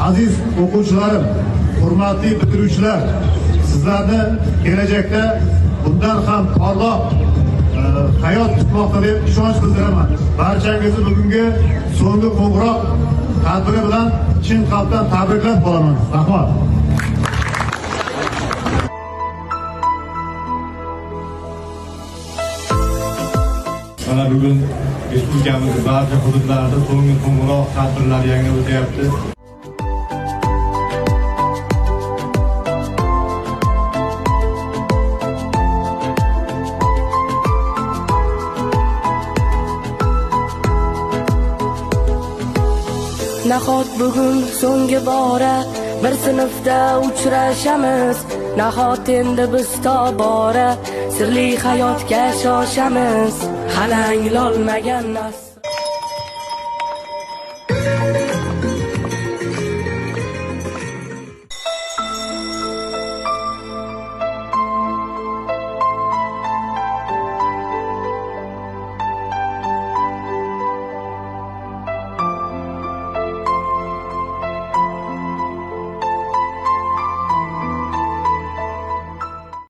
aziz o'quvchilarim, hurmatli bitiruvchilar, sizlarni kelajakda bundan ham porloq hayot kutmoqda deb ishonch bildiraman. Barchangizni bugungi so'nggi qo'ng'iroq tadbiri bilan chin qalbdan tabriklab qolaman. Rahmat. Mana bugun respublikamizning barcha hududlarida so'nggi qo'ng'iroq tadbirlari yangi o'tyapti. Nahot bugun so'nggi bora bir sinfda uchrashamiz, nahot endi biz tobora sirli hayotga shoshamiz, halanglolmagan nas